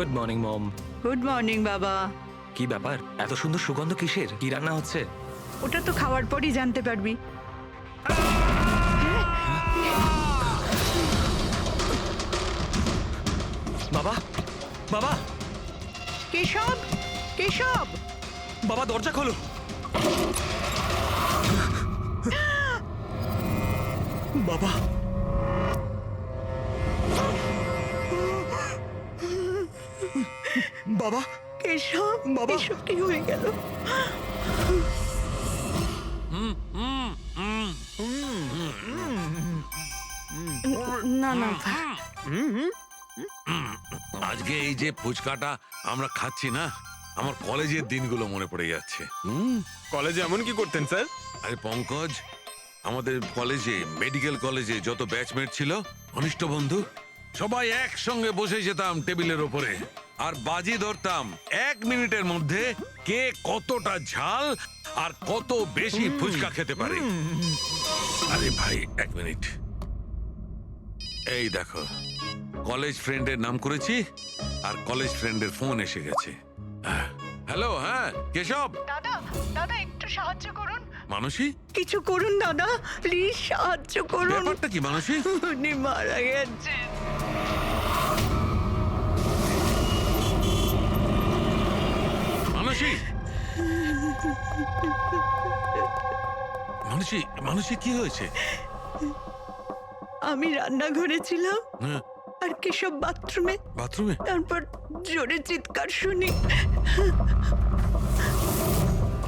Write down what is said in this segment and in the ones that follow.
Good morning mom. Good morning বাবা। কি ব্যাপার, এত সুন্দর সুগন্ধ কিসের? কি রান্না হচ্ছে? ওটা তো খাওয়ার পরই জানতে পারবি। বাবা, বাবা, কেশব, কেশব, বাবা দরজা খোলো। বাবা, বাবা, কেশব, বাবা। এসব কি হয়ে গেল? না না, আজকে এই যে ফুচকাটা আমরা খাচ্ছি না, আমার কলেজের দিনগুলো মনে পড়ে যাচ্ছে। কলেজে এমন কি করতেন স্যার? আরে পঙ্কজ, আমাদের কলেজে, মেডিকেল কলেজে যত ব্যাচমেট ছিল, ঘনিষ্ঠ বন্ধু, সবাই একসঙ্গে বসে যেতাম টেবিলের ওপরে আর বাজি ধরতাম 1 মিনিটের মধ্যে কে কতটা ঝাল আর কত বেশি ফুচকা খেতে পারে। আরে ভাই 1 মিনিট, এই দেখো কলেজ ফ্রেন্ডের নাম করেছি আর কলেজ ফ্রেন্ডের ফোন এসে গেছে। হ্যালো, হ্যাঁ কেশব। দাদা, দাদা একটু সাহায্য করুন। মানসী, কিছু করুন দাদা, প্লিজ সাহায্য করুন। ব্যাপারটা কি মানসী? উনি মারা গেছেন। মানসী, মানসী, মানসী কি হয়েছে? আমি রান্নাঘরে ছিলাম হ্যাঁ, আর কেশব বাথরুমে, বাথরুমে? তারপর জোরে চিৎকার শুনি।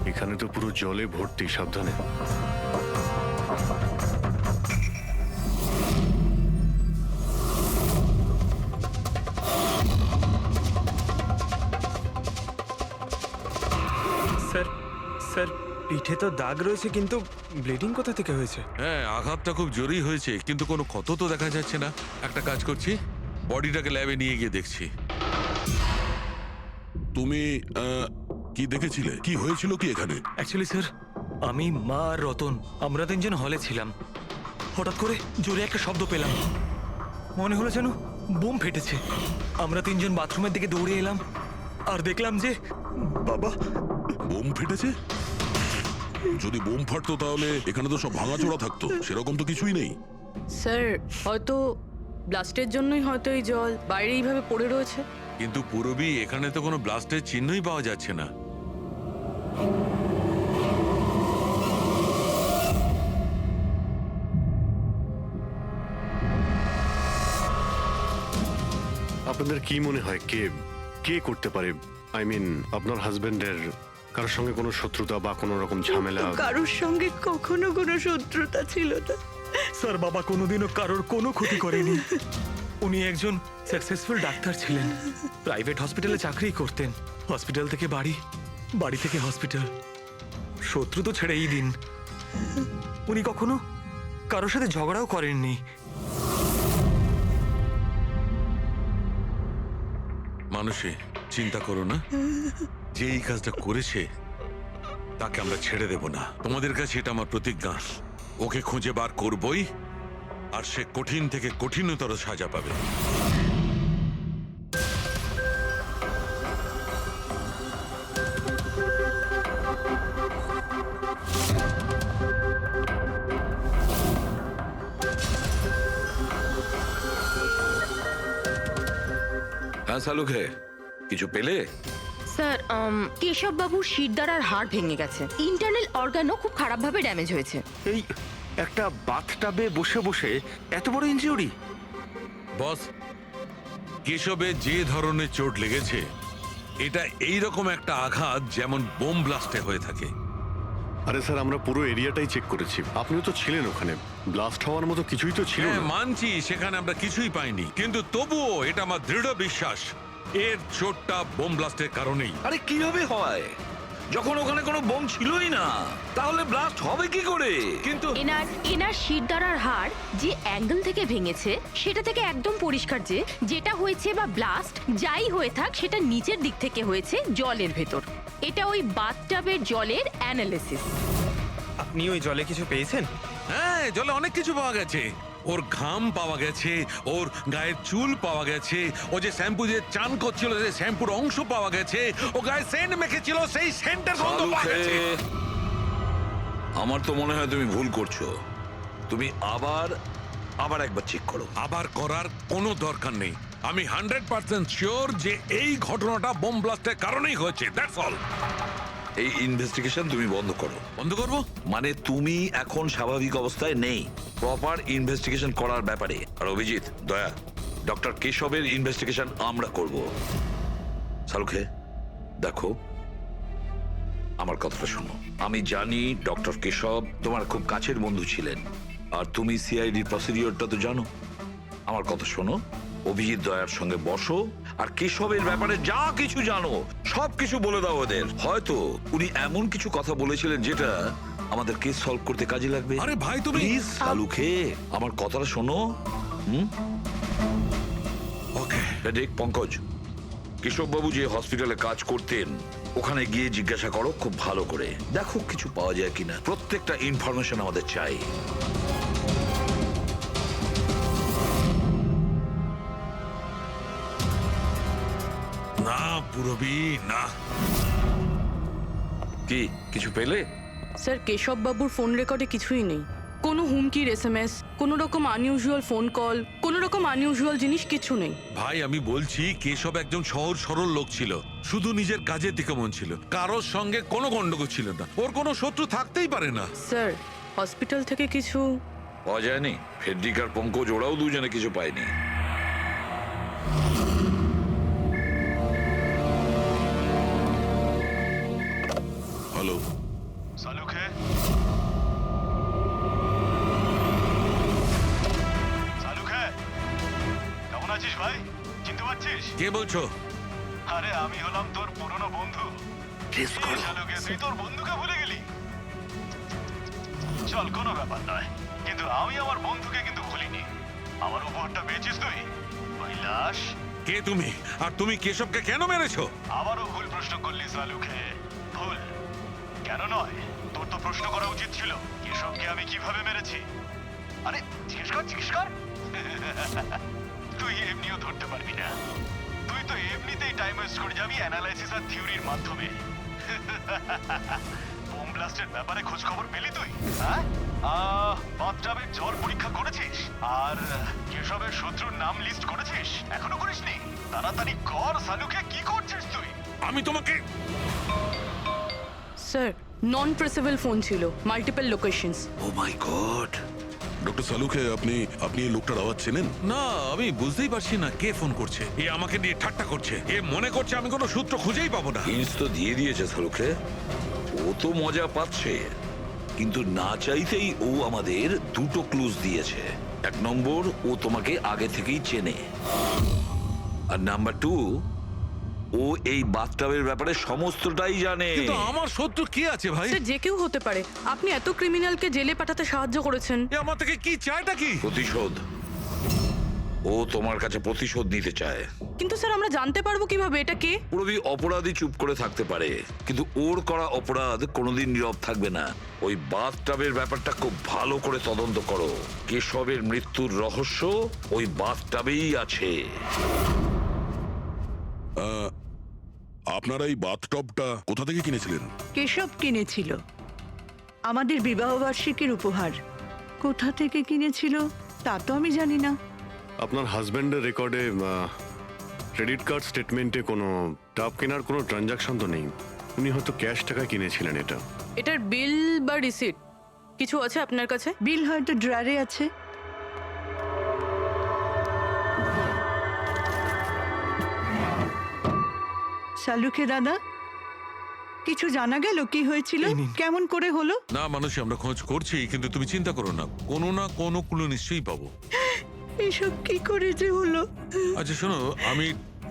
এখানে তো পুরো জলে ভর্তি, সাবধানে। স্যার, স্যার পিঠে তো দাগ রয়েছে, কিন্তু ব্লিডিং কোথা থেকে হয়েছে? হ্যাঁ, আঘাতটা খুব জোরেই হয়েছে, কিন্তু কোনো ক্ষত তো দেখা যাচ্ছে না। একটা কাজ করছি, বডিটাকে ল্যাবে নিয়ে গিয়ে দেখছি। তুমি কি দেখেছিলে? কি হয়েছিল কি এখানে? অ্যাকচুয়ালি স্যার, আমি, মা আর রতন আমরা 3 জন হলে ছিলাম। হঠাৎ করে জোরে একটা শব্দ পেলাম, মনে হলো যেন বোম ফেটেছে। আমরা 3 জন বাথরুমের দিকে দৌড়ে এলাম আর দেখলাম যে বাবা। বোম ফেটেছে? যদি বোম ফাটতো তাহলে এখানে তো সব ভাঙাচোরা থাকতো, সেরকম তো কিছুই নেই। স্যার, হয়তো ব্লাস্টের জন্যই হয়তো এই জল বাইরে এইভাবে পড়ে রয়েছে। কিন্তু পুরবি এখানে তো কোনো ব্লাস্টের চিহ্নই পাওয়া যাচ্ছে না। আপনাদের কি মনে হয় কে কে করতে পারে? আই মিন, আপনার হাজবেন্ডের কারোর সঙ্গে কোনো শত্রুতা বা কোনো রকম ঝামেলা? কারোর সঙ্গে কখনো কোনো শত্রুতা ছিল না। স্যার, বাবা কোনোদিনও কারোর কোনো ক্ষতি করেনি। উনি একজন সাকসেসফুল ডাক্তার ছিলেন, প্রাইভেট হসপিটালে চাকরি করতেন। হসপিটাল থেকে বাড়ি, বাড়ি থেকে হসপিটাল। শত্রু তো ছেড়েই দিন, উনি কখনো কারোর সাথে ঝগড়াও করেননি। মানুষে চিন্তা করো না, যে এই কাজটা করেছে তাকে আমরা ছেড়ে দেব না। তোমাদের কাছে এটা আমার প্রতিজ্ঞা, ওকে খুঁজে বার করবই, আর সে কঠিন থেকে কঠিনতর সাজা পাবে। হ্যাঁ শালুকে, কিছু পেলে? স্যার, কেশব বাবুর শিরদাঁড়ার হাড় ভেঙে গেছে, ইন্টারনাল অর্গানও খুব খারাপভাবে ড্যামেজ হয়েছে। এই একটা বাথটাবে বসে বসে এত বড় ইনজিউরি? বস, কেশবের যে ধরনের চোট লেগেছে, এটা এইরকম একটা আঘাত যেমন বোম ব্লাস্টে হয়ে থাকে। আরে স্যার, আমরা পুরো এরিয়াটাই চেক করেছি, আপনিও তো ছিলেন ওখানে। ব্লাস্ট হওয়ার মতো কিছুই তো ছিল হ্যাঁ না। মানছি, সেখানে আমরা কিছুই পাইনি, কিন্তু তবুও এটা আমার দৃঢ় বিশ্বাস এর চোটটা বোম ব্লাস্টের কারণেই। আরে কিভাবে হয় যখন ওখানে কোনো বোম ছিলই না? তাহলে ব্লাস্ট হবে কি করে? কিন্তু এনার শিরদাঁড়ার হাড় যে অ্যাঙ্গেল থেকে ভেঙেছে সেটা থেকে একদম পরিষ্কার যে যেটা হয়েছে বা ব্লাস্ট যাই হয়ে থাক, সেটা নিচের দিক থেকে হয়েছে, জলের ভেতর। এটা ওই বাথটাবের জলের অ্যানালিসিস। আপনি ওই জলে কিছু পেয়েছেন? হ্যাঁ, জলে অনেক কিছু পাওয়া গেছে। ওর ঘাম পাওয়া গেছে, ওর গায়ের চুল পাওয়া গেছে, ও যে শ্যাম্পু দিয়ে চান করছিল সেই শ্যাম্পুর অংশ পাওয়া গেছে, ও গায়ে সেন্ট মেখেছিল সেই সেন্টের গন্ধ পাওয়া গেছে। আমার তো মনে হয় তুমি ভুল করছো। তুমি আবার একবার চেক করো। আবার করার কোনো দরকার নেই। আমি 100% শিওর যে এই ঘটনাটা বোম ব্লাস্টের কারণেই হয়েছে। That's all. এই ইনভেস্টিগেশন তুমি বন্ধ করো। বন্ধ করবো? মানে তুমি এখন স্বাভাবিক অবস্থায় নেই, প্রপার ইনভেস্টিগেশন করার ব্যাপারে। আর অভিজিৎ, দয়া, ডক্টর কেশবের ইনভেস্টিগেশন আমরা করব। শালুখে দেখো, আমার কথাটা শোনো। আমি জানি ডক্টর কেশব তোমার খুব কাছের বন্ধু ছিলেন, আর তুমি সিআইডি প্রসিডিওরটা তো জানো। আমার কথা শোনো, অভিজিৎ দয়ার সঙ্গে বসো, আর কেশবের ব্যাপারে যা কিছু জানো সব কিছু বলে দাও ওদের। হয়তো উনি এমন কিছু কথা বলেছিলেন যেটা আমাদের কেস সলভ করতে কাজে লাগবে। আরে ভাই, তুমি প্লিজ শালুখে আমার কথাটা শোনো। ওকে। দেখ পঙ্কজ, কেশববাবু যে হসপিটালে কাজ করতেন ওখানে গিয়ে জিজ্ঞাসা করো খুব ভালো করে, দেখো কিছু পাওয়া যায় কিনা। প্রত্যেকটা ইনফরমেশন আমাদের চাই। না পুরবি, না। কি কিছু পেলে? স্যার কেশব বাবুর ফোন রেকর্ডে কিছুই নেই। কোনো হুমকির এসএমএস, কোনো রকম আনইউজুয়াল ফোন কল, কোনো রকম আনইউজুয়াল জিনিস কিছু নেই। ভাই আমি বলছি, কেশব একজন সহজ সরল লোক ছিল, শুধু নিজের কাজের দিকে মন ছিল, কারোর সঙ্গে কোনো গন্ডগোল ছিল না, ওর কোনো শত্রু থাকতেই পারে না। স্যার হসপিটাল থেকে কিছু পাওয়া যায়নি? ফেডরিক আর পঙ্কজ ওরাও দুজনে কিছু পায়নি। হ্যালো, সালুখে, সালুখে, কেমন আছিস ভাই? চিনতে পারছিস? কে বলছো? আরে আমি হলাম তোর পুরনো বন্ধু। সালুখে, তুই তোর বন্ধুকে ভুলে গেলি? চল, কোনো ব্যাপার নয়, কিন্তু আমি আমার বন্ধুকে কিন্তু ভুলিনি। আমার উপহারটা পেয়েছিস তুই? ওই লাশ। কে তুমি? আর তুমি কেশবকে কেন মেরেছো? আবারও ভুল প্রশ্ন করলি সালুখে। ভুল কেন নয়, তোর তো প্রশ্ন করা উচিত ছিল কেশবকে আমি কিভাবে মেরেছি। আরে জিজ্ঞেস কর, জিজ্ঞেস কর। তুই এমনিও ধরতে পারবি না। তুই তো এমনিতেই টাইম ওয়েস্ট করে যাবি অ্যানালাইসিস আর থিওরির মাধ্যমে। বোম ব্লাস্টের ব্যাপারে খোঁজ খবর পেলি তুই? হ্যাঁ, বাথটাবের জল পরীক্ষা করেছিস? আর কেশবের শত্রুর নাম লিস্ট করেছিস? এখনো করিসনি? তাড়াতাড়ি কর সালুকে, কি করছিস তুই? আমি তোমাকে স্যার নন ট্রেসেবল ফোন ছিল, মাল্টিপল লোকেশনস। ও মাই গড। ডক্টর সালুখে, আপনি এই লোকটার আওয়াজ চেনেন? না, আমি বুঝতেই পারছি না কে ফোন করছে। এ আমাকে নিয়ে ঠাট্টা করছে, এ মনে করছে আমি কোনো সূত্র খুঁজেই পাবো না। হিন্টস তো দিয়ে দিয়েছে সালুখে, ও তো মজা পাচ্ছে, কিন্তু না চাইতেই ও আমাদের দুটো ক্লুজ দিয়েছে। এক নম্বর, ও তোমাকে আগে থেকেই চেনে, আর নাম্বার 2, ও এই বাথটাবের ব্যাপারে সমস্তটাই জানে। কিন্তু আমার শত্রু কি আছে ভাই? স্যার যে কেউ হতে পারে। আপনি এত ক্রিমিনালকে জেলে পাঠাতে সাহায্য করেছেন। এ আমার থেকে কি চায়টা কি? প্রতিশোধ। ও তোমার কাছে প্রতিশোধ নিতে চায়। কিন্তু স্যার আমরা জানতে পারবো কিভাবে এটা কে? পুরোপুরি অপরাধী চুপ করে থাকতে পারে, কিন্তু ওর করা অপরাধ কোনোদিন নীরব থাকবে না। ওই বাথটাবের ব্যাপারটা খুব ভালো করে তদন্ত করো। কেশবের মৃত্যুর রহস্য ওই বাথটাবেই আছে। আপনারা এই বাথটবটা কোথা থেকে কিনেছিলেন? কেশব কিনেছিল, আমাদের বিবাহবার্ষিকীর উপহার। কোথা থেকে কিনেছিল তা তো আমি জানি না। আপনার হাজব্যান্ডের রেকর্ডে ক্রেডিট কার্ড স্টেটমেন্টে কোনো টাব কেনার কোনো ট্রানজাকশন তো নেই। উনি হয়তো ক্যাশ টাকা কিনেছিলেন এটা। এটার বিল বা রিসিট কিছু আছে আপনার কাছে? বিল হয়তো ড্রয়ারে আছে। সালুখে দাদা, কিছু জানা গেল কি হয়েছিল, এই নিন। কেমন করে হলো? না মানুষ, আমরা খোঁজ করছি, কিন্তু তুমি চিন্তা করো না, কোনো না কোনো ক্লু নিশ্চয়ই পাবো। এসব কি করে যে হলো? আচ্ছা শোনো, আমি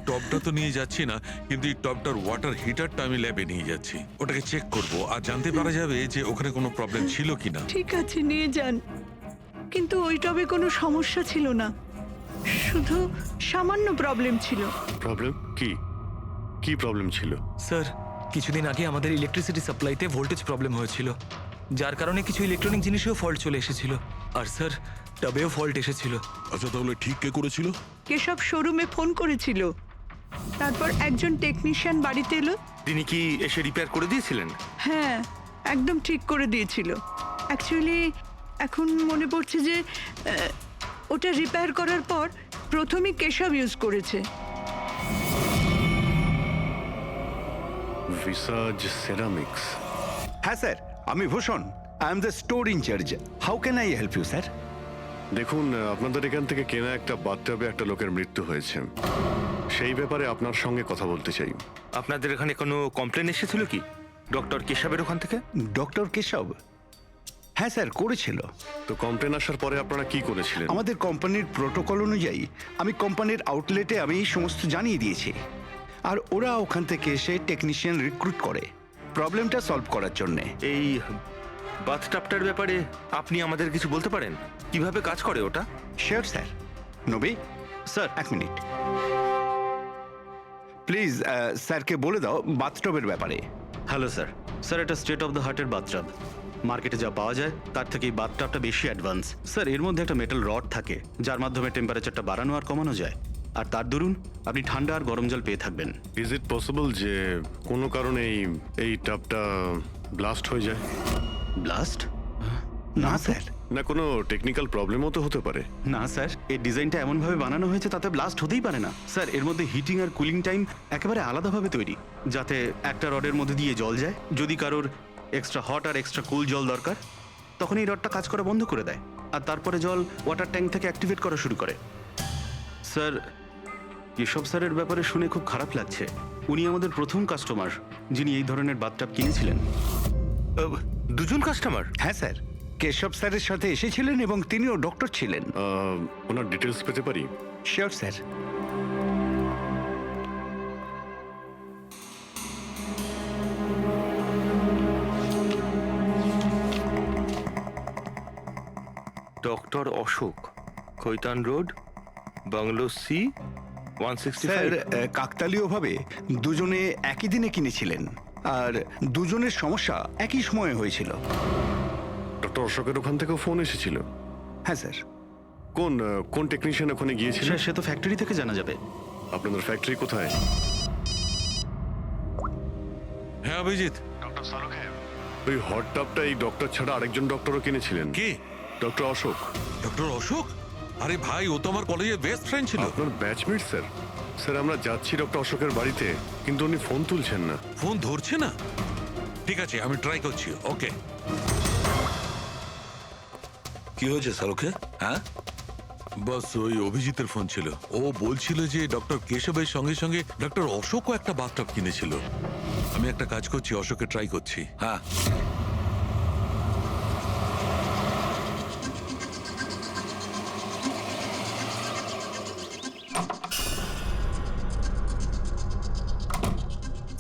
টপটা তো নিয়ে যাচ্ছি না, কিন্তু এই টপটার ওয়াটার হিটারটা আমি ল্যাবে নিয়ে যাচ্ছি। ওটাকে চেক করব আর জানতে পারা যাবে যে ওখানে কোনো প্রবলেম ছিল কিনা। ঠিক আছে, নিয়ে যান, কিন্তু ওই টবে কোনো সমস্যা ছিল না, শুধু সামান্য প্রবলেম ছিল। প্রবলেম কি? কি প্রবলেম ছিল? স্যার কিছুদিন আগে আমাদের ইলেকট্রিসিটি সাপ্লাইতে ভোল্টেজ প্রবলেম হয়েছিল, যার কারণে কিছু ইলেকট্রনিক জিনিসেও ফল্ট চলে এসেছিল। আর স্যার টাবেও ফল্ট এসেছিল। আচ্ছা তাহলে ঠিক কে করেছিল? কেশব শোরুমে ফোন করেছিল, তারপর একজন টেকনিশিয়ান বাড়িতে এলো। তিনি কি এসে রিপেয়ার করে দিয়েছিলেন? হ্যাঁ, একদম ঠিক করে দিয়েছিল। অ্যাকচুয়ালি এখন মনে পড়ছে যে ওটা রিপেয়ার করার পর প্রথমেই কেশব ইউজ করেছে। ভিসাজ সেরামিক্স। হ্যাঁ স্যার, আমি Bhushan. I am the store incharge. How can I help you sir? দেখুন, আপনাদের এখান থেকে কেনা একটা বাথটাবে একটা লোকের মৃত্যু হয়েছে। সেই ব্যাপারে আপনার সঙ্গে কথা বলতে চাই। আপনাদের এখানে কোনো কমপ্লেন এসেছিল কি ডক্টর কেশবের ওখান থেকে? ডক্টর কেশব? হ্যাঁ স্যার, করেছিল। তো কমপ্লেন আসার পরে আপনারা কি করেছিলেন? আমাদের কোম্পানির প্রোটোকল অনুযায়ী আমি কোম্পানির আউটলেটে আমি এই সমস্ত জানিয়ে দিয়েছি, আর ওরা ওখান থেকে এসে টেকনিশিয়ান রিক্রুট করে প্রবলেমটা সলভ করার জন্যে। এই বাথটাবটার ব্যাপারে আপনি আমাদের কিছু বলতে পারেন? কিভাবে কাজ করে ওটা? Sure sir. নবী স্যার, এক মিনিট প্লিজ, স্যারকে বলে দাও বাথটবের ব্যাপারে। Hello sir. স্যার, এটা স্টেট অফ দ্য হার্টের বাথটাব। মার্কেটে যা পাওয়া যায় তার থেকে এই বাথটাবটা বেশি অ্যাডভান্স। স্যার, এর মধ্যে একটা মেটাল রড থাকে যার মাধ্যমে টেম্পারেচারটা বাড়ানো আর কমানো যায়, আর তার দরুন আপনি ঠান্ডা আর গরম জল পেয়ে থাকবেন। ইজ ইট পসিবল যে কোনো কারণে এই টাবটা ব্লাস্ট হয়ে যায়? ব্লাস্ট? না স্যার। না কোনো টেকনিক্যাল প্রবলেমও তো হতে পারে। না স্যার, এই ডিজাইনটা এমনভাবে বানানো হয়েছে তাতে ব্লাস্ট হতেই পারে না। স্যার, এর মধ্যে হিটিং আর কুলিং টাইম একেবারে আলাদাভাবে তৈরি, যাতে একটা রডের মধ্যে দিয়ে জল যায়। যদি কারোর এক্সট্রা হট আর এক্সট্রা কুল জল দরকার, তখন এই রডটা কাজ করা বন্ধ করে দেয়, আর তারপরে জল ওয়াটার ট্যাঙ্ক থেকে অ্যাক্টিভেট করা শুরু করে। স্যার, এসব স্যারের ব্যাপারে শুনে খুব খারাপ লাগছে। উনি আমাদের প্রথম কাস্টমার যিনি এই ধরনের বাথটাব কিনেছিলেন। দুজন কাস্টমার? হ্যাঁ স্যার, কেশব স্যারের সাথে এসেছিলেন এবং তিনিও ডক্টর ছিলেন। ওনার ডিটেলস পেতে পারি? Sure sir. Doctor Ashok, Kaitan road, bungalow C, 165। Sir, কাকতালীয়ভাবে দুজনে একই দিনে কিনেছিলেন, আর দুজনের সমস্যা একই সময়ে হয়েছিল। ডক্টর অশোকের ওখান থেকেও ফোন এসেছিল? হ্যাঁ স্যার। কোন টেকনিশিয়ান ওখানে গিয়েছিল? স্যার, সে তো ফ্যাক্টরি থেকে জানা যাবে। আপনাদের ফ্যাক্টরি কোথায়? হ্যাঁ অভিজিৎ। ডক্টর সালুখে। ওই হট টাবটা এই ডক্টর ছাড়া আরেকজন ডক্টরও কিনেছিলেন। কে? ডক্টর অশোক। ডক্টর অশোক? আরে ভাই, ও তো আমার কলেজের বেস্ট ফ্রেন্ড ছিল। আপনার ব্যাচমেট স্যার। স্যার, আমরা যাচ্ছি ডক্টর অশোকের বাড়িতে, কিন্তু উনি ফোন তুলছেন না। ফোন ধরছে না? ঠিক আছে, আমি ট্রাই করছি। ওকে। কি হয়েছে শাহরুখে? হ্যাঁ, বস, ওই অভিজিতের ফোন ছিল। ও বলছিল যে ডক্টর কেশবের সঙ্গে সঙ্গে ডক্টর অশোকও একটা বাথটাব কিনেছিল। আমি একটা কাজ করছি, অশোকে ট্রাই করছি। হ্যাঁ।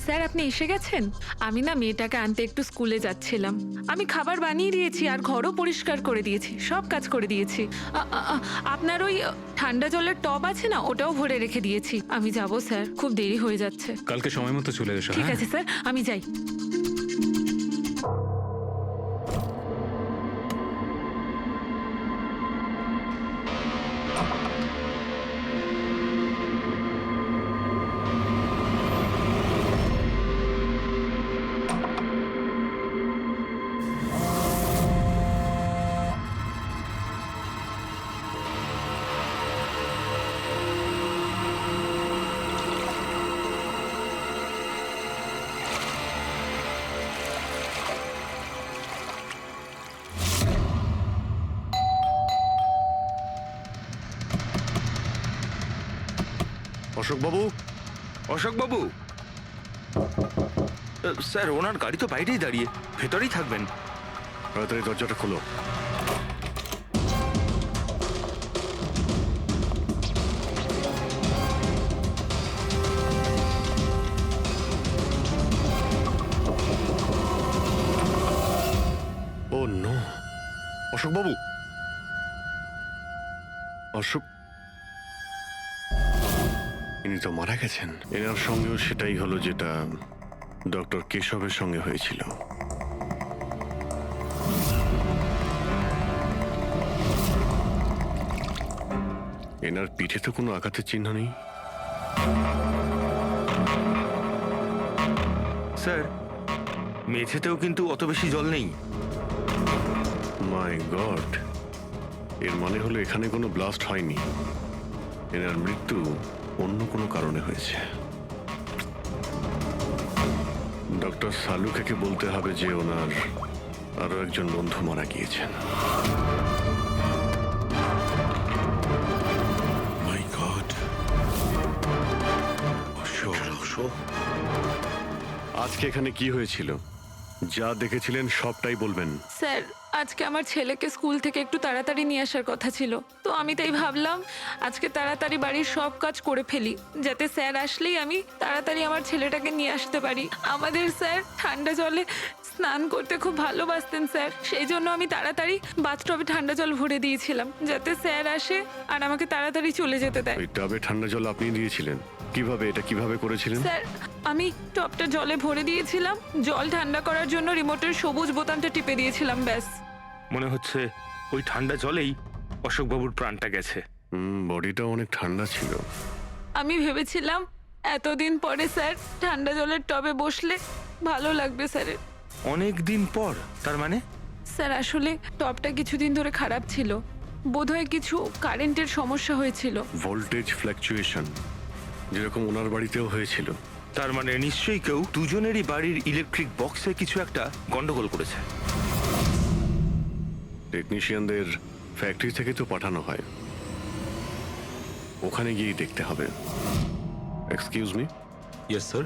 স্যার, আপনি এসে গেছেন? আমি না মেয়েটাকে আনতে একটু স্কুলে যাচ্ছিলাম। আমি খাবার বানিয়ে দিয়েছি আর ঘরও পরিষ্কার করে দিয়েছি, সব কাজ করে দিয়েছি। আপনার ওই ঠান্ডা জলের টব আছে না, ওটাও ভরে রেখে দিয়েছি। আমি যাব স্যার, খুব দেরি হয়ে যাচ্ছে। কালকে সময় মতো চলে এসো। ঠিক আছে স্যার, আমি যাই। অশোক বাবু। অশোক বাবু? স্যার, ওনার গাড়ি তো বাইরেই দাঁড়িয়ে, ভেতরেই থাকবেন। তাড়াতাড়ি দরজাটা খোলো। ও নো, অশোক বাবু। অশোক, ইনি তো মারা গেছেন। এনার সঙ্গেও সেটাই হলো যেটা ডক্টর কেশবের সঙ্গে হয়েছিল। এনার পিঠে তো কোনো আঘাতের চিহ্ন নেই। স্যার মেঝেতেও কিন্তু অত বেশি জল নেই। মাই গড, এর মানে হলো এখানে কোনো ব্লাস্ট হয়নি, এনার মৃত্যু অন্য কোনো কারণে হয়েছে। ডক্টর সালুকে বলতে হবে যে ওনার আরো একজন বন্ধু মারা গিয়েছেন। মাই গড। আজকে এখানে কি হয়েছিল, যা দেখেছিলেন সবটাই বলবেন। স্যার আজকে আমার ছেলেকে স্কুল থেকে একটু তাড়াতাড়ি নিয়ে আসার কথা ছিল, তো আমি তাই ভাবলাম আজকে তাড়াতাড়ি বাড়ির সব কাজ করে ফেলি, যাতে স্যার আসলেই আমি তাড়াতাড়ি আমার ছেলেটাকে নিয়ে আসতে পারি। আমাদের স্যার ঠান্ডা জলে স্নান করতে খুব ভালোবাসতেন স্যার, সেই জন্য আমি তাড়াতাড়ি বাথটবে ঠান্ডা জল ভরে দিয়েছিলাম, যাতে স্যার আসে আর আমাকে তাড়াতাড়ি চলে যেতে দেয়। ওই টাবে ঠান্ডা জল আপনি দিয়েছিলেন? কিভাবে, এটা কিভাবে করেছিলেন? স্যার আমি টবটা জলে ভরে দিয়েছিলাম, জল ঠান্ডা করার জন্য রিমোটের সবুজ বোতামটা টিপে দিয়েছিলাম, ব্যাস। মনে হচ্ছে ওই ঠান্ডা জলেই অশোকবাবুর প্রাণটা গেছে। বডিটা অনেক ঠান্ডা ছিল। আমি ভেবেছিলাম এতদিন পরে স্যার ঠান্ডা জলের টবে বসলে ভালো লাগবে স্যারের। অনেক দিন পর? তার মানে? স্যার আসলে টবটা কিছুদিন ধরে খারাপ ছিল, বোধহয় কিছু কারেন্টের সমস্যা হয়েছিল। ভোল্টেজ ফ্ল্যাকচুয়েশন, যেরকম ওনার বাড়িতেও হয়েছিল। তার মানে নিশ্চয়ই কেউ দুজনেরই বাড়ির ইলেকট্রিক বক্সে কিছু একটা গন্ডগোল করেছে। টেকনিশিয়ানদের ফ্যাক্টরি থেকে তো পাঠানো হয়, ওখানে গিয়ে দেখতে হবে। Excuse me. Yes sir.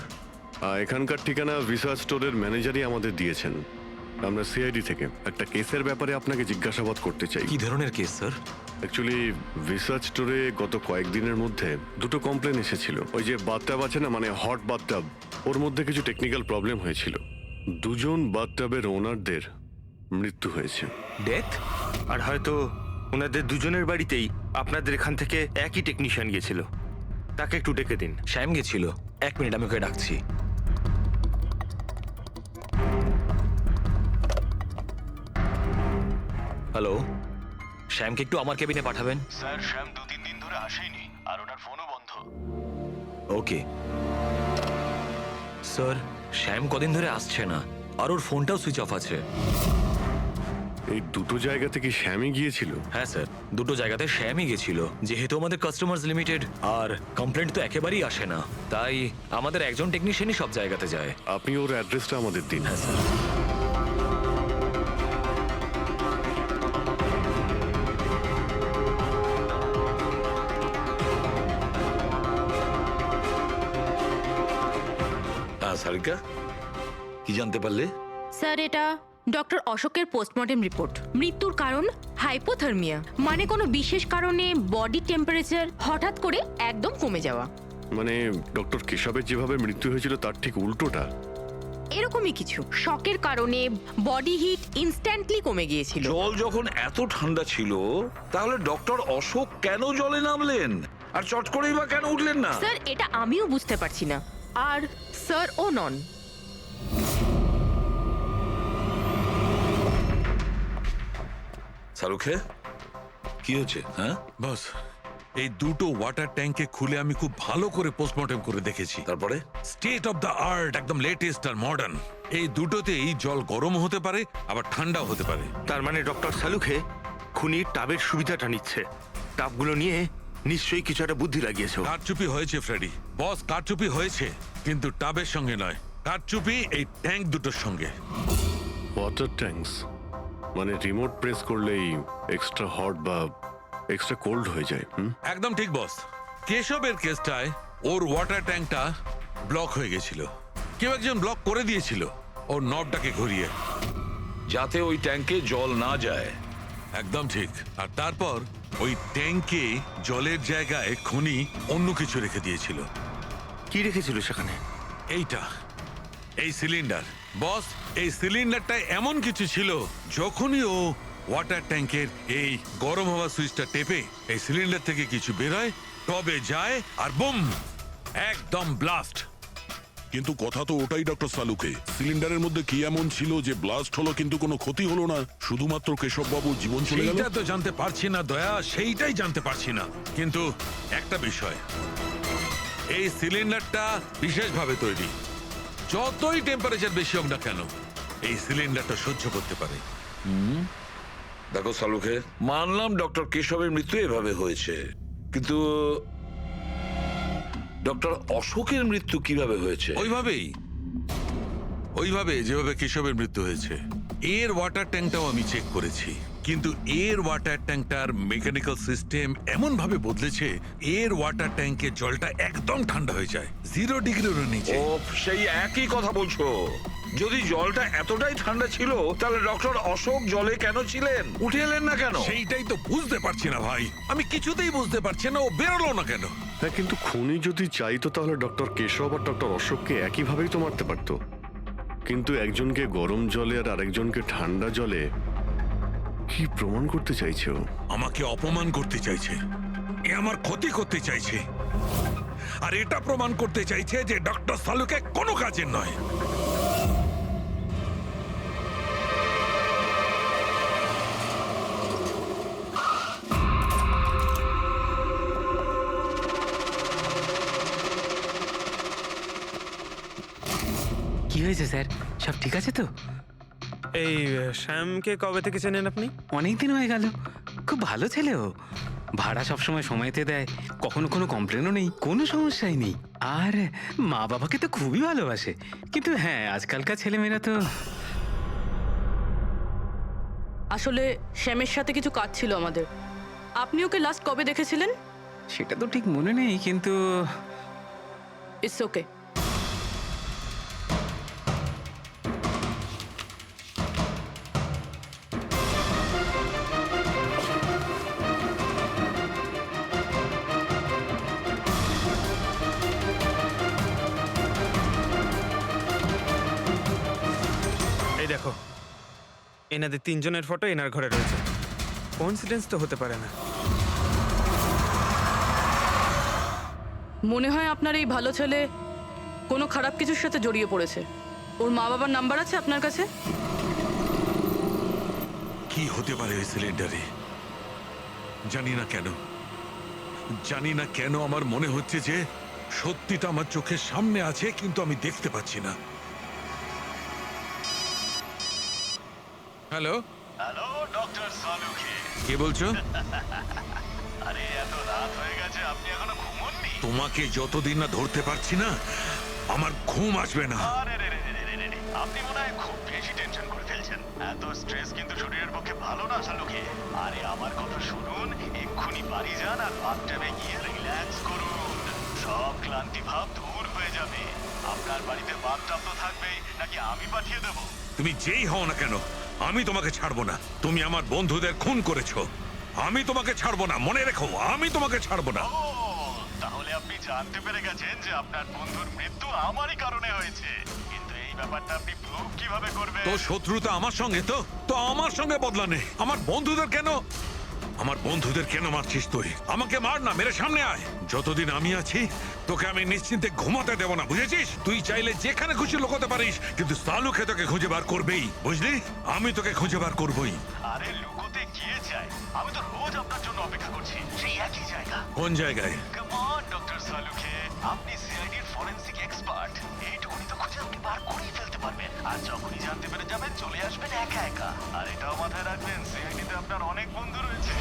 এখানকার ঠিকানা ভিসা স্টোরের ম্যানেজারই আমাদের দিয়েছেন। আমরা সিআইডি থেকে একটা কেসের ব্যাপারে আপনাকে জিজ্ঞাসাবাদ করতে চাই। কি ধরনের কেস স্যার? অ্যাকচুয়ালি ভিসা স্টোরে গত কয়েকদিনের মধ্যে দুটো কমপ্লেন এসেছিল। ওই যে বাথটাব আছে না, মানে হট বাথটাব, ওর মধ্যে কিছু টেকনিক্যাল প্রবলেম হয়েছিল। দুজন বাথটাবের ওনারদের মৃত্যু হয়েছে। ডেথ? আর হয়তো ওনাদের দুজনের বাড়িতেই আপনাদের এখান থেকে একই টেকনিশিয়ান গেছিল। তাকে একটু ডেকে দিন। শ্যাম গেছিল? 1 মিনিট, আমি ওকে ডাকছি। হ্যালো, শ্যামকে একটু আমার কেবিনে পাঠাবেন। স্যার শ্যাম 2-3 দিন ধরে আসেনি আর ওনার ফোনও বন্ধ। ওকে স্যার, শ্যাম কদিন ধরে আসছে না আর ওর ফোনটাও সুইচ অফ আছে। এই দুটো জায়গাতে কি শ্যামই গিয়েছিল? হ্যাঁ স্যার, দুটো জায়গাতে শ্যামই গেছিল। যেহেতু আমাদের কাস্টমার্স লিমিটেড আর কমপ্লেন্ট তো একেবারেই আসে না, তাই আমাদের একজন টেকনিশিয়ানই সব জায়গাতে যায়। আপনি ওর অ্যাড্রেসটা আমাদের দিন। হ্যাঁ স্যার। হ্যাঁ সারিকা, কি জানতে পারলে? স্যার এটা ডক্টর অশোকের পোস্টমর্টেম রিপোর্ট। মৃত্যুর কারণ হাইপোথার্মিয়া, মানে কোনো বিশেষ কারণে বডি টেম্পারেচার হঠাৎ করে একদম কমে যাওয়া। মানে ডক্টর কেশবের যেভাবে মৃত্যু হয়েছিল তার ঠিক উল্টোটা? এরকমই কিছু। শকের কারণে বডি হিট ইনস্ট্যান্টলি কমে গিয়েছিল। জল যখন এত ঠান্ডা ছিল, তাহলে ডক্টর অশোক কেন জলে নামলেন আর চট করেই বা কেন উঠলেন না? স্যার এটা আমিও বুঝতে পারছি না, আর স্যার ও নন। শাহরুখে কি হচ্ছে? হ্যাঁ বস, এই দুটো ওয়াটার ট্যাঙ্কে খুলে আমি খুব ভালো করে পোস্টমর্টম করে দেখেছি। তারপরে? স্টেট অফ দ্য আর্ট, একদম লেটেস্ট আর মডার্ন। এই দুটোতেই জল গরম হতে পারে, আবার ঠান্ডাও হতে পারে। তার মানে ডক্টর সালুখে খুনির টাবের সুবিধাটা নিচ্ছে। টাবগুলো নিয়ে নিশ্চয়ই কিছু একটা বুদ্ধি লাগিয়েছে। কারচুপি হয়েছে ফ্রেডি বস, কারচুপি হয়েছে, কিন্তু টাবের সঙ্গে নয়। কারচুপি এই ট্যাঙ্ক দুটোর সঙ্গে। ওয়াটার ট্যাঙ্কস মানে রিমোট প্রেস করলেই এক্সট্রা হট বা এক্সট্রা কোল্ড হয়ে যায়। একদম ঠিক বস। কেশবের কেসটায় ওর ওয়াটার ট্যাঙ্কটা ব্লক হয়ে গেছিল। কেউ একজন ব্লক করে দিয়েছিল ওর নবটাকে ঘুরিয়ে, যাতে ওই ট্যাঙ্কে জল না যায়। একদম ঠিক। আর তারপর ওই ট্যাঙ্কে জলের জায়গায় খুনি অন্য কিছু রেখে দিয়েছিল। কি রেখেছিল সেখানে? এইটা, এই সিলিন্ডার। বস, এই সিলিন্ডারটা এমন কিছু ছিল, যখনই ও ওয়াটার ট্যাঙ্কের এই গরম হওয়া সুইচটা টেপে এই সিলিন্ডার থেকে কিছু বেরোয়, টবে যায় আর বুম, একদম ব্লাস্ট। কিন্তু কথা তো ওটাই ডক্টর সালুকে, সিলিন্ডারের মধ্যে কি এমন ছিল যে ব্লাস্ট হলো কিন্তু কোনো ক্ষতি হলো না, শুধুমাত্র কেশব বাবুর জীবন চলে গেল? সেইটা তো জানতে পারছি না দয়া, সেইটাই জানতে পারছি না। কিন্তু একটা বিষয়, এই সিলিন্ডারটা বিশেষভাবে তৈরি, যতই টেম্পারেচার বেশি হোক না কেন এই সিলিন্ডারটা সহ্য করতে পারে। দেখো সালুকে, মানলাম ডক্টর কেশবের মৃত্যু এভাবে হয়েছে, কিন্তু ডক্টর অশোকের মৃত্যু কিভাবে হয়েছে? ওইভাবে যেভাবে কেশবের মৃত্যু হয়েছে। এর ওয়াটার ট্যাঙ্কটাও আমি চেক করেছি, কিন্তু এর ওয়াটার ট্যাঙ্কটার মেকানিক্যাল সিস্টেম এমন ভাবে বদলেছে এর ওয়াটার ট্যাঙ্কের জলটা একদম ঠান্ডা হয়ে যায় 0 ডিগ্রিরও নিচে। ও সেই একই কথা বলছো? যদি জলটা এতটাই ঠান্ডা ছিল তাহলে ডক্টর অশোক জলে কেন ছিলেন? উঠে এলেন না কেন? সেইটাই তো বুঝতে পারছি না ভাই, আমি কিছুতেই বুঝতে পারছি না ও বেরোলো না কেন। হ্যাঁ, কিন্তু খুনি যদি চাইতো তাহলে ডক্টর কেশব আর ডক্টর অশোককে একইভাবেই তো মারতে পারতো। কিন্তু একজনকে গরম জলে আর আরেকজনকে ঠান্ডা জলে কি প্রমাণ করতে চাইছে ও? আমাকে অপমান করতে চাইছে, এ আমার ক্ষতি করতে চাইছে, আর এটা প্রমাণ করতে চাইছে যে ডক্টর সালুকে কোনো কাজের নয়। কি হয়েছে স্যার, সব ঠিক আছে তো? এই শ্যামকে কবে থেকে চেনেন আপনি? অনেক দিন হয়ে গেল, খুব ভালো ছেলে ও। ভাড়া সবসময় সময়তে দেয়, কখনো কোনো কমপ্লেনও নেই, কোনো সমস্যাই নেই। আর মা বাবাকে তো খুবই ভালোবাসে। কিন্তু হ্যাঁ, আজকালকার ছেলেমেয়েরা তো... আসলে শ্যামের সাথে কিছু কাজ ছিল আমাদের। আপনি ওকে লাস্ট কবে দেখেছিলেন? সেটা তো ঠিক মনে নেই, কিন্তু ইটস ওকে। এই দেখো, এনাদের তিনজনের ফটো এনার ঘরে রয়েছে। কোইন্সিডেন্স তো হতে পারে না। মনে হয় আপনার এই ভালো ছেলে কোনো খারাপ কিছুর সাথে জড়িয়ে পড়েছে। ওর মা বাবার নাম্বার আছে আপনার কাছে? কি হতে পারে ওই সিলিন্ডারে? জানি না কেন আমার মনে হচ্ছে যে সত্যিটা আমার চোখের সামনে আছে, কিন্তু আমি দেখতে পাচ্ছি না। হ্যালো হ্যালো ডক্টর সালুকে, কে বলছো? আরে এত রাত হয়ে গেছে, আপনি এখনো ঘুমোননি? তোমাকে যতদিন না ধরতে পারছি না আমার ঘুম আসবে না। আরে রে রে রে রে রে রে, আপনি মনে হয় খুব বেশি টেনশন করে ফেলছেন। এত স্ট্রেস কিন্তু শরীরের পক্ষে ভালো না সালুকে। আরে আমার কথা শুনুন, এক্ষুনি বাড়ি যান আর বাথটাবে গিয়ে রিল্যাক্স করুন। সব ক্লান্তি ভাব দূর হয়ে যাবে। আপনার বাড়িতে বাথটাব তো থাকবেই, নাকি আমি পাঠিয়ে দেবো? তুমি যেই হও না কেন আমি তোমাকে ছাড়বো না। তুমি আমার বন্ধুদের খুন করেছো, আমি তোমাকে ছাড়বো না, মনে রেখো, আমি তোমাকে ছাড়বো না। ও, তাহলে আপনি জানতে পেরে গেছেন যে আপনার বন্ধুর মৃত্যু আমারই কারণে হয়েছে। কিন্তু এই ব্যাপারটা আপনি প্রুভ কিভাবে করবেন? তো শত্রুতা আমার সঙ্গে, তো আমার সঙ্গে বদলা নেই। আমার বন্ধুদের কেন মারছিস তুই? আমাকে মার না, মেরে সামনে আয়। যতদিন আমি আছি তোকে আমি নিশ্চিন্তে ঘুমাতে দেব না, বুঝেছিস? তুই চাইলে যেখানে খুশি লুকোতে পারিস, কিন্তু সালুকে তোকে খুঁজে বার করবেই, বুঝলি? আমি তোকে খুঁজে বার করবই। আরে লুকোতে গিয়ে চাই, আমি তো রোজ আপনার জন্য অপেক্ষা করছি, সেই একই জায়গা। কোন জায়গায়? কাম অন ডক্টর সালুকে, আপনি সিআইডির ফরেনসিক এক্সপার্ট। এইটুকুনি তো খুঁজে আপনি বার করেই ফেলতে পারবেন। আর যখনই জানতে পেরে যাবেন চলে আসবেন একা একা। আর এটাও মাথায় রাখবেন, সিআইডিতে আপনার অনেক বন্ধু রয়েছে।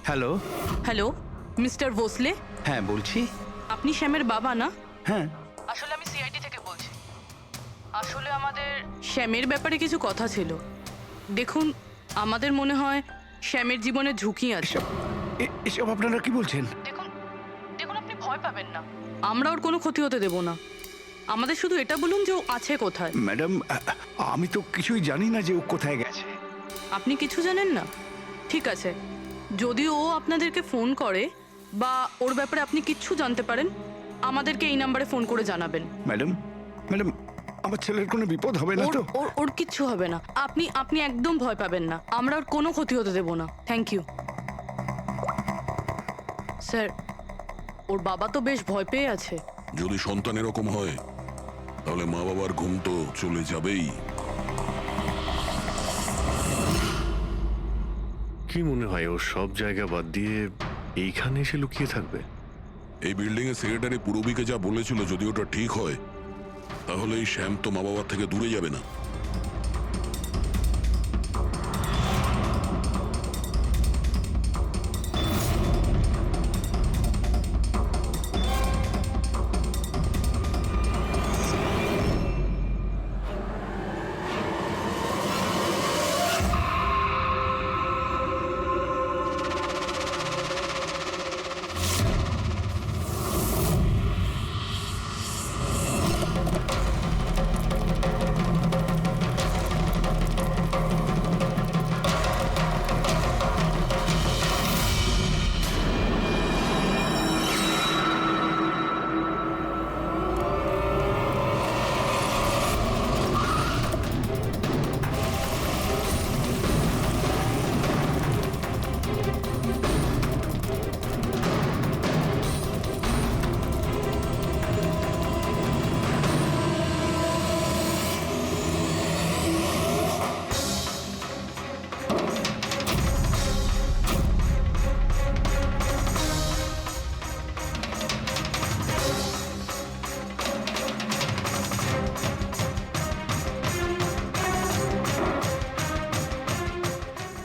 হ্যালো। হ্যালো মিস্টার ভোসলে, হ্যাঁ বলছি। আপনি শ্যামের বাবা না? হ্যাঁ। আসলে আমি সিআইডি থেকে বলছি। আসলে আমাদের শ্যামের ব্যাপারে কিছু কথা ছিল। দেখুন, আমাদের মনে হয় শ্যামের জীবনে ঝুঁকি আছে। এসব আপনারা কি বলছেন? দেখুন আপনি ভয় পাবেন না, আমরা ওর কোনো ক্ষতি হতে দেব না। আমাদের শুধু এটা বলুন যে ও আছে কোথায়। ম্যাডাম, আমি তো কিছুই জানি না যে ও কোথায় গেছে। আপনি কিছু জানেন না? ঠিক আছে, যদি ও আপনাদেরকে ফোন করে বা ওর ব্যাপারে আপনি কিচ্ছু জানতে পারেন, আমাদেরকে এই নাম্বারে ফোন করে জানাবেন। ম্যাডাম ম্যাডাম আমার ছেলের কোনো বিপদ হবে না ওর তো? ওর ওর কিচ্ছু হবে না, আপনি আপনি একদম ভয় পাবেন না, আমরা ওর কোনো ক্ষতি হতে দেব না। Thank you sir. ওর বাবা তো বেশ ভয় পেয়ে আছে। যদি সন্তান এরকম হয় তাহলে মা বাবার ঘুম তো চলে যাবেই। কি মনে হয় ও সব জায়গা বাদ দিয়ে এইখানে এসে লুকিয়ে থাকবে? এই বিল্ডিং এর সেক্রেটারি পূরবীকে যা বলেছিল, যদি ওটা ঠিক হয় তাহলে এই শ্যাম তো মা বাবার থেকে দূরে যাবে না।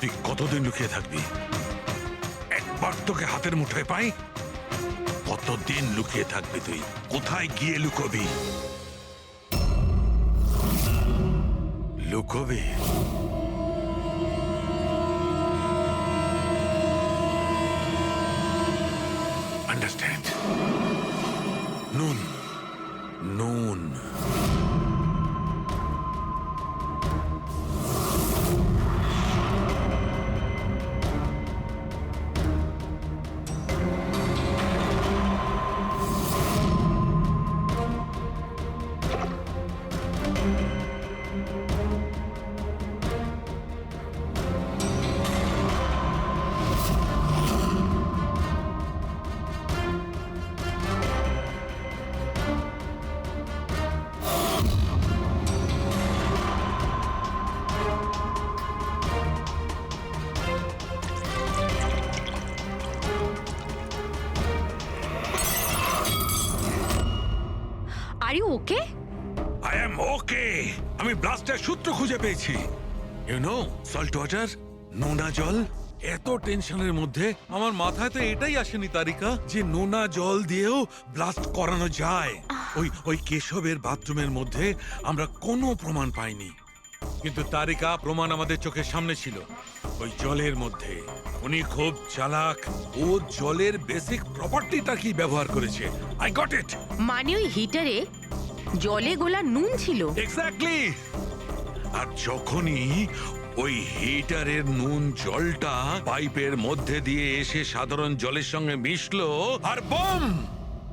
তুই কতদিন লুকিয়ে থাকবি? একবার তোকে হাতের মুঠোয় পাই, কতদিন লুকিয়ে থাকবি তুই? কোথায় গিয়ে লুকোবি? লুকোবি? আন্ডারস্ট্যান্ড? নুন নুন are you okay? I am okay. আমি ব্লাস্টের সূত্র খুঁজে পেয়েছি। ইউ নো, সল্ট ওয়াটার, নোনা জল। এত টেনশনের মধ্যে আমার মাথায় তো এটাই আসেনি তারিকা, যে নোনা জল দিয়েও ব্লাস্ট করানো যায়। ওই কেশবের বাথরুমের মধ্যে আমরা কোনো প্রমাণ পাইনি, কিন্তু তারিকা প্রমাণ আমাদের চোখের সামনে ছিল। ওই জলের মধ্যে উনি খুব চালাক, ও জলের বেসিক প্রপার্টিটা কি ব্যবহার করেছে। I got it. মানে ওই হিটারে জলে গোলা নুন ছিল? এক্স্যাক্টলি। আর যখনই ওই হিটারের নুন জলটা পাইপের মধ্যে দিয়ে এসে সাধারণ জলের সঙ্গে মিশলো, আর বম,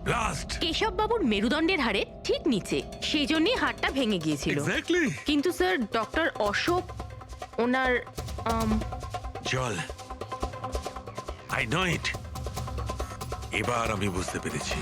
ব্লাস্ট। কেশব বাবুর মেরুদণ্ডের হাড়ে ঠিক নিচে, সেই জন্যই হাড়টা ভেঙে গিয়েছিল। এক্স্যাক্টলি। কিন্তু স্যার, ডক্টর অশোক ওনার জল, আই নো ইট। এবার আমি বুঝতে পেরেছি।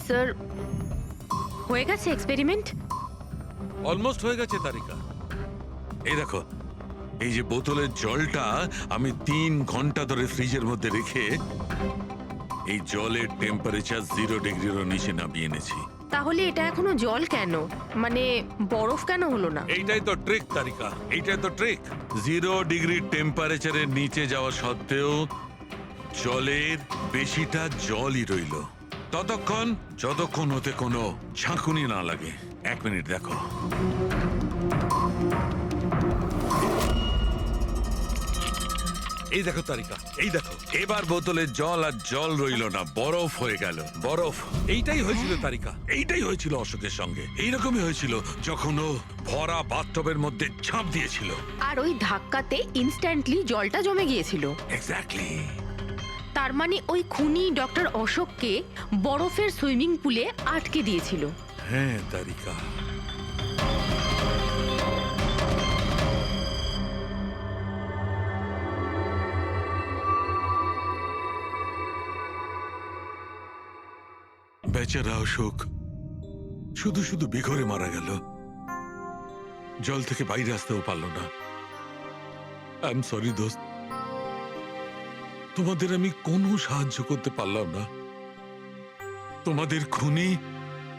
স্যার, হয়ে গেছে এক্সপেরিমেন্ট? অলমোস্ট হয়ে গেছে তারিকা। এই দেখো, এই যে বোতলের জলটা আমি 3 ঘন্টা ধরে ফ্রিজের মধ্যে রেখে এই জলের টেম্পারেচার 0 ডিগ্রিরও নিচে নামিয়ে এনেছি। তাহলে এটা এখনো জল কেন? মানে বরফ কেন হলো না? এইটাই তো ট্রিক তারিকা, এইটাই তো ট্রিক। 0 ডিগ্রি টেম্পারেচারের নিচে যাওয়া সত্ত্বেও জলের বেশিটা জলই রইল ততক্ষণ, যতক্ষণ ওতে কোনো ঝাঁকুনি না লাগে। 1 মিনিট দেখো। এই দেখো তারিকা, এই দেখো, এবার বোতলে জল আর জল রইল না, বরফ হয়ে গেল, বরফ। এইটাই হয়েছিল তারিকা, এইটাই হয়েছিল অশোকের সঙ্গে। এইরকমই হয়েছিল যখন ও ভরা বাথটবের মধ্যে ঝাঁপ দিয়েছিল। আর ওই ধাক্কাতে ইনস্ট্যান্টলি জলটা জমে গিয়েছিল। এক্স্যাক্টলি। তার মানে ওই খুনি ডক্টর অশোককে বরফের সুইমিং পুলে আটকে দিয়েছিল। হ্যাঁ তারিকা। বেচারা অশোক শুধু শুধু বেঘরে মারা গেল, জল থেকে বাইরে আসতেও পারল না। আই এম সরি দোস্ত, তোমাদের আমি কোনো সাহায্য করতে পারলাম না। তোমাদের খুনি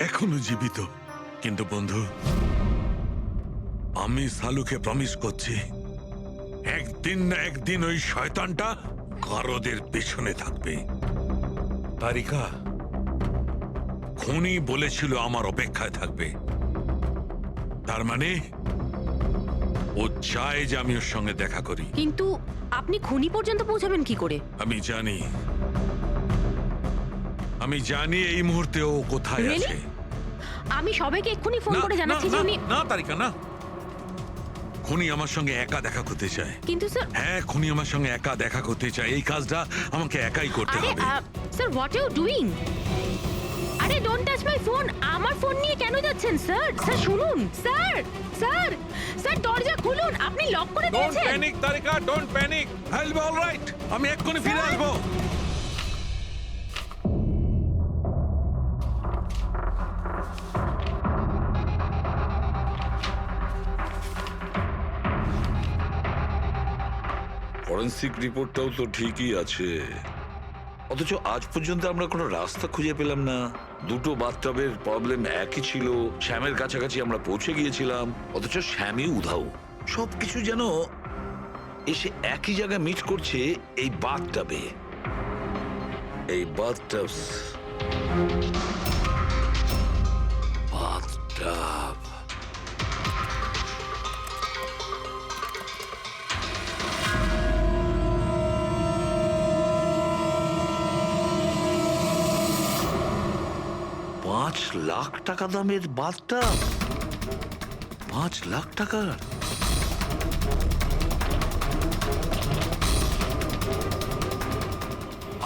এখনো জীবিত, কিন্তু বন্ধু, আমি সালুকে প্রমিস করছি, একদিন না একদিন ওই শয়তানটা কারোদের পেছনে থাকবে। তারিকা, খুনি বলেছিল আমার অপেক্ষায় থাকবে, তার মানে ও চায় যে আমি ওর সঙ্গে দেখা করি। কিন্তু আপনি খুনি পর্যন্ত পৌঁছাবেন কি করে? আমি জানি এই মুহূর্তে ও কোথায় Really? আছে। আমি সবাইকে এক্ষুনি ফোন করে জানাচ্ছি যে উনি... না তারিকা, না। খুনি আমার সঙ্গে একা দেখা করতে চায়। কিন্তু স্যার... হ্যাঁ, খুনি আমার সঙ্গে একা দেখা করতে চায়। এই কাজটা আমাকে একাই করতে আরে হবে। Sir, what you doing? আরে ডোন্ট টাচ মাই ফোন। আমার ফোন নিয়ে কেন যাচ্ছেন স্যার? স্যার শুনুন, স্যার স্যার স্যার দরজা খুলুন। আপনি লক করে ডোন্ট দিয়েছেন। Panic Tarika, don't panic. I will be alright. আমি এক্ষুনি ফিরে আসবো। ফরেন্সিক রিপোর্টটাও তো ঠিকই আছে, অথচ আজ পর্যন্ত আমরা কোনো রাস্তা খুঁজে পেলাম না। দুটো বাথটবের প্রবলেম একই ছিল, শ্যামের কাছাকাছি আমরা পৌঁছে গিয়েছিলাম, অথচ শ্যামই উধাও। সবকিছু যেন এসে একই জায়গায় মিট করছে এই বাথটবে। এই বাথটব বাথটব $5,00,000 দামের বাথটব। 5,00,000 টাকার?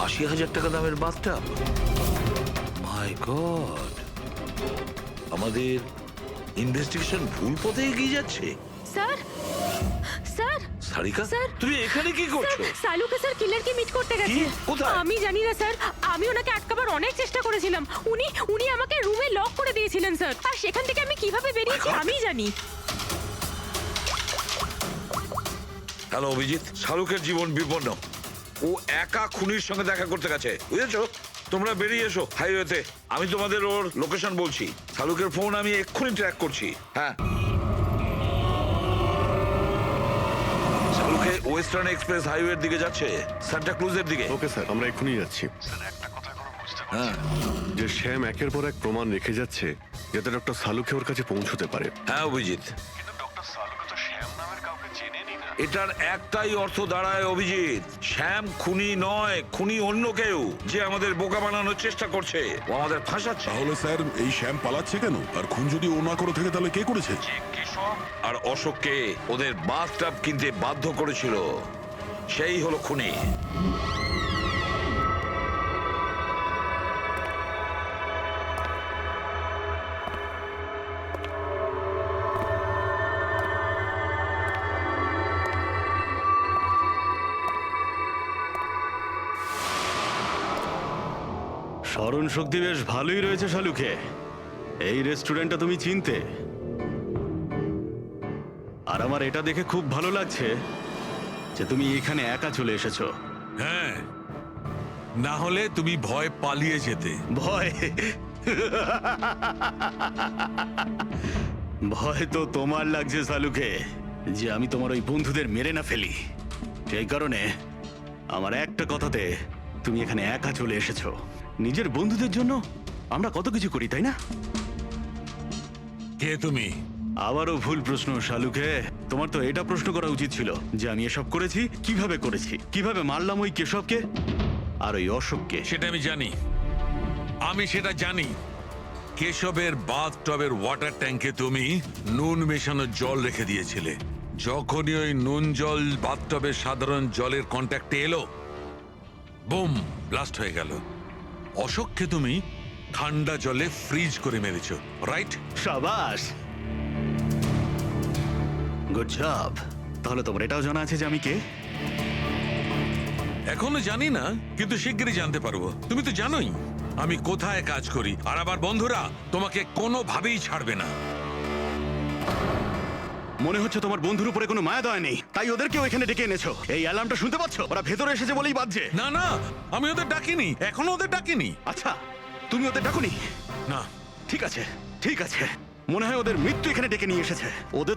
$80,000 দামের বাথটব? মাই গড, আমাদের ইনভেস্টিগেশন ভুল পথে এগিয়ে যাচ্ছে। স্যার স্যার সারিকা, স্যার, তুমি এখানে কি করছো? সালুকে স্যার কিলারকে মিট করতে গেছে। কোথায়? আমি জানি না স্যার, আমি ওনাকে আটকাবার অনেক চেষ্টা করেছিলাম। উনি আমাকে রুমে লক করে দিয়েছিলেন স্যার, আর সেখান থেকে আমি কিভাবে বেরিয়েছি আমি জানি। হ্যালো অভিজিৎ, শাহরুখের জীবন বিপন্ন। ও একা খুনির সঙ্গে দেখা করতে গেছে, বুঝেছো? তোমরা বেরিয়ে এসো হাইওয়েতে, আমি তোমাদের ওর লোকেশন বলছি। শাহরুখের ফোন আমি এক্ষুনি ট্র্যাক করছি। হ্যাঁ, শাহরুখে ওয়েস্টার্ন এক্সপ্রেস হাইওয়ের দিকে যাচ্ছে, সান্টা ক্রুজের দিকে। ওকে স্যার, আমরা এক্ষুনি যাচ্ছি। হ্যাঁ, যে শ্যাম একের পর এক প্রমাণ রেখে যাচ্ছে যাতে ডক্টর সালুকে ওর কাছে পৌঁছতে পারে। হ্যাঁ অভিজিৎ, কিন্তু ডক্টর সালুকে তো শ্যাম নামের কাউকে চেনেনি না। এটার একটাই অর্থ দাঁড়ায় অভিজিৎ, শ্যাম খুনি নয়, খুনি অন্য কেউ, যে আমাদের বোকা বানানোর চেষ্টা করছে, ও আমাদের ফাঁসাচ্ছে। তাহলে স্যার এই শ্যাম পালাচ্ছে কেন? আর খুন যদি ও না করে থাকে তাহলে কে করেছে? আর অশোককে ওদের বাথটব কিনতে বাধ্য করেছিল, সেই হলো খুনি। স্মরণ শক্তি বেশ ভালোই রয়েছে শালুকে। এই রেস্টুরেন্টটা তুমি চিনতে, আর আমার এটা দেখে খুব ভালো লাগছে যে তুমি এখানে একা চলে এসেছো। হ্যাঁ, না হলে তুমি ভয় পালিয়ে যেতে। ভয়? ভয় তো তোমার লাগছে শালুকে, যে আমি তোমার ওই বন্ধুদের মেরে না ফেলি। সেই কারণে আমার একটা কথাতে তুমি এখানে একা চলে এসেছো। নিজের বন্ধুদের জন্য আমরা কত কিছু করি, তাই না? কে তুমি? আবারও ভুল প্রশ্ন শালুকে। তোমার তো এটা প্রশ্ন করা উচিত ছিল যে আমি এসব করেছি, কিভাবে মারলাম ওই কেশবকে আর ওই অশোককে। সেটা আমি সেটা জানি। কেশবের বাথটবের ওয়াটার ট্যাঙ্কে তুমি নুন মেশানো জল রেখে দিয়েছিলে। যখনই ওই নুন জল বাথটবের সাধারণ জলের কন্ট্যাক্টে এলো, বুম, ব্লাস্ট হয়ে গেল। অশোককে তুমি ঠান্ডা জলে ফ্রিজ করে মেরেছো, রাইট? সাবাস, গুড জব। তাহলে তোমার এটাও জানা আছে যে আমি কে? এখনো জানি না, কিন্তু শিগগিরই জানতে পারবো। তুমি তো জানোই আমি কোথায় কাজ করি, আর আমার বন্ধুরা তোমাকে কোনোভাবেই ছাড়বে না। মনে হচ্ছে তোমার বন্ধুর উপরে কোনো মায়া দয়া নেই, তাই ওদেরকেও এখানে ডেকে এনেছো। এই অ্যালার্মটা শুনতে পাচ্ছ? ওরা ভেতরে এসেছে বলেই বাজছে। না না, আমি ওদের ডাকিনি, এখনো ওদের ডাকিনি। আচ্ছা, তুমি ওদের ডাকুনি? না। ঠিক আছে, ঠিক আছে। মনে হয় ওদের মৃত্যু এখানে ডেকে নিয়ে এসেছে। ওদের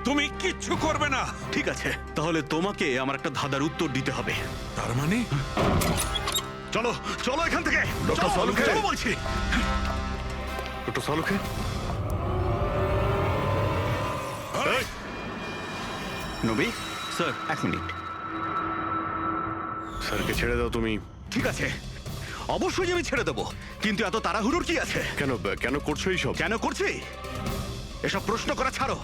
তুমি কিচ্ছু করবে না। ঠিক আছে, তাহলে তোমাকে আমার একটা ধাঁধার উত্তর দিতে হবে। তার মানে? চলো চলো এখান থেকে, ডক্টর সালুকে, চলো বলছি। ডক্টর সালুকে, নবী স্যার, 1 মিনিট। স্যারকে ছেড়ে দাও তুমি। ঠিক আছে, অবশ্যই আমি ছেড়ে দেবো, কিন্তু এত তাড়াহুড়োর কি আছে? কেন করছো এইসব? কেন করছি এসব প্রশ্ন করা ছাড়ো।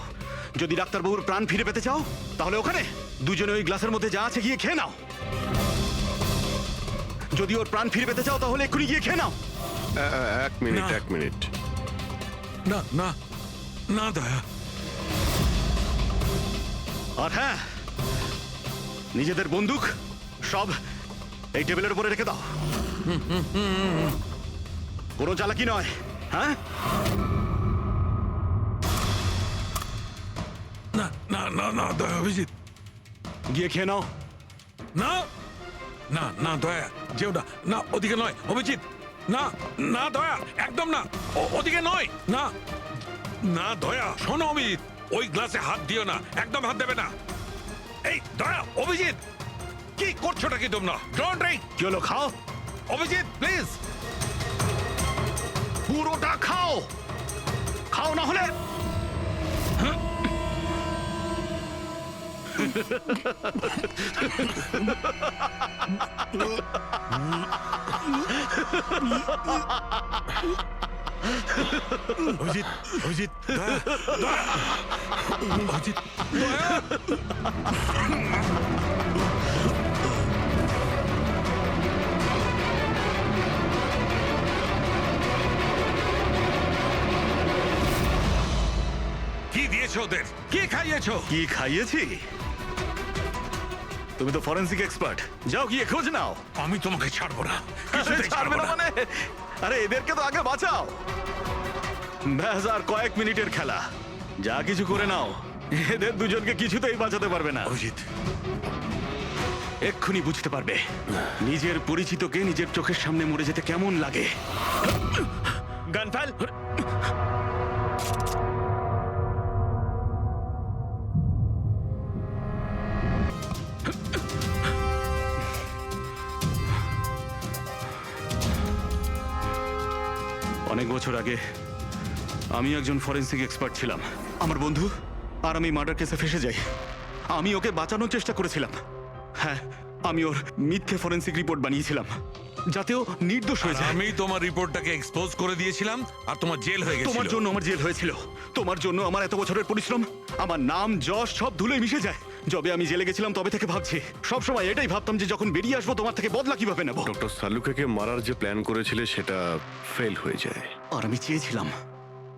যদি ডাক্তারবাবুর প্রাণ ফিরে পেতে চাও, তাহলে ওখানে দুজনে ওই গ্লাসের মধ্যে যা আছে গিয়ে খেয়ে নাও। যদি ওর প্রাণ ফিরে পেতে চাও, তাহলে এক্ষুনি গিয়ে খেয়ে নাও। 1 মিনিট। না না না দয়া। আর হ্যাঁ, নিজেদের বন্দুক সব এই টেবিলের উপরে রেখে দাও। কোনো চালাকি নয়, হ্যাঁ? না না না না দয়া, অভিজিৎ গিয়ে খেয়ে নাও। না না না দয়া, যেও না, না ওদিকে নয় অভিজিৎ, না না দয়া, একদম না, ওদিকে নয়, না না দয়া, শোনো অভিজিৎ, ওই গ্লাসে হাত দিও না, একদম হাত দেবে না। এই দয়া, অভিজিৎ কি করছোটা কি তোমরা? Don't drink. কি হলো, খাও। অভিজিৎ প্লিজ, পুরোটা খাও, খাও না হলে। অভিজিৎ, অভিজিৎ, দয়া, দয়া, অভিজিৎ, দয়া। কি দিয়েছো ওদের? কি খাইয়েছো? কি খাইয়েছি? তুমি তো ফরেন্সিক এক্সপার্ট, যাও গিয়ে খোঁজ নাও। আমি তোমাকে ছাড়বো না, কিছুতেই ছাড়বে ছাড়বো না না। মানে? আরে এদেরকে তো আগে বাঁচাও। ব্যাস, আর কয়েক মিনিটের খেলা, যা কিছু করে নাও। এদের দুজনকে কিছুতেই বাঁচাতে পারবে না। অভিজিৎ, এক্ষুনি বুঝতে পারবে নিজের পরিচিতকে নিজের চোখের সামনে মরে যেতে কেমন লাগে। গান ফেল। অনেক বছর আগে আমি একজন ফরেন্সিক এক্সপার্ট ছিলাম। আমার বন্ধু আর আমি মার্ডার কেসে ফেসে যাই। আমি ওকে বাঁচানোর চেষ্টা করেছিলাম। হ্যাঁ, আমি ওর মিথ্যে ফরেন্সিক রিপোর্ট বানিয়েছিলাম যাতে ও নির্দোষ হয়ে যায়। আমি তোমার রিপোর্টটাকে এক্সপোজ করে দিয়েছিলাম আর তোমার জেল হয়ে গেছিল। তোমার জন্য আমার জেল হয়েছিল। তোমার জন্য আমার এত বছরের পরিশ্রম, আমার নাম যশ সব ধুলোয় মিশে যায়। যবে আমি জেলে গেছিলাম তবে থেকে ভাবছি, সব সময় এটাই ভাবতাম যে যখন বেরিয়ে আসবো তোমার থেকে বদলা কিভাবে নেব। ডক্টর সালুকে মারার যে প্ল্যান করেছিলে সেটা ফেল হয়ে যায়। আর আমি চেয়েছিলাম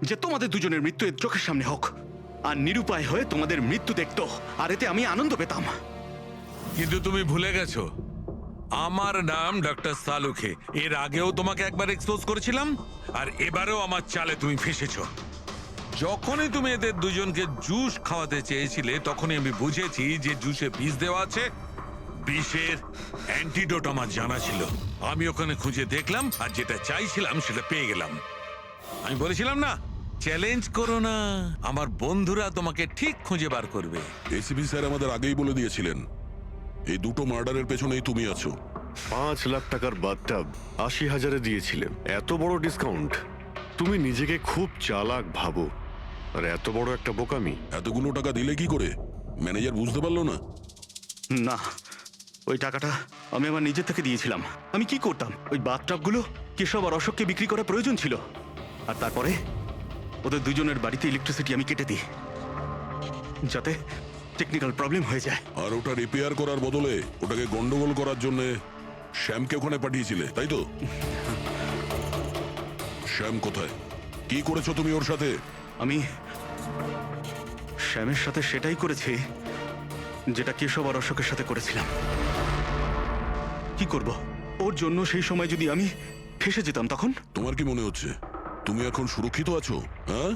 যে তোমাদের দুজনের মৃত্যু এর চোখের সামনে হোক, আর নিরুপায় হয়ে তোমাদের মৃত্যু দেখতো, আর এতে আমি আনন্দ পেতাম। কিন্তু তুমি ভুলে গেছো, আমার নাম ডক্টর সালুকে। এর আগেও তোমাকে একবার এক্সপোজ করেছিলাম, আর এবারেও আমার চালে তুমি ফেসেছো। যখনই তুমি এদের দুজনকে জুস খাওয়াতে চেয়েছিলে, তখনই আমি বুঝেছি যে জুসে বিষ দেওয়া আছে। বিষের অ্যান্টিডোট আমার জানা ছিল। আমি ওখানে খুঁজে দেখলাম, আর যেটা চাইছিলাম সেটা পেয়ে গেলাম। আমি বলেছিলাম না, চ্যালেঞ্জ করো না, আমার বন্ধুরা তোমাকে ঠিক খুঁজে বার করবে। এসিপি স্যার আমাদের আগেই বলে দিয়েছিলেন এই দুটো মার্ডারের পেছনেই তুমি আছো। 5 লাখ টাকার বাথটাব 80,000-এ দিয়েছিলে। এত বড় ডিসকাউন্ট? তুমি নিজেকে খুব চালাক ভাবো, আর এত বড় একটা বোকামি। এতগুলো টাকা দিলে কি করে? ম্যানেজার বুঝতে পারলো না? না, ওই টাকাটা আমি আমার নিজের থেকে দিয়েছিলাম। আমি কি করতাম, ওই বাথটাবগুলো কেশব আর অশোককে বিক্রি করা প্রয়োজন ছিল, আর তারপরে ওদের দুজনের বাড়িতে ইলেকট্রিসিটি আমি কেটে দিই, যাতে টেকনিক্যাল প্রবলেম হয়ে যায়। আর ওটা রিপেয়ার করার বদলে ওটাকে গন্ডগোল করার জন্য শ্যামকে ওখানে পাঠিয়েছিলে, তাই তো? শ্যাম কোথায়? কি করেছো তুমি ওর সাথে? আমি শ্যামের সাথে সেটাই করেছি যেটা কেশব আর অশোকের সাথে করেছিলাম। কি করব, ওর জন্য সেই সময় যদি আমি ফেসে যেতাম তখন? তোমার কি মনে হচ্ছে তুমি এখন সুরক্ষিত আছো? হ্যাঁ,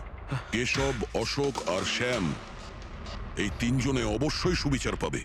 কেশব, অশোক আর শ্যাম এই তিনজনে অবশ্যই সুবিচার পাবে।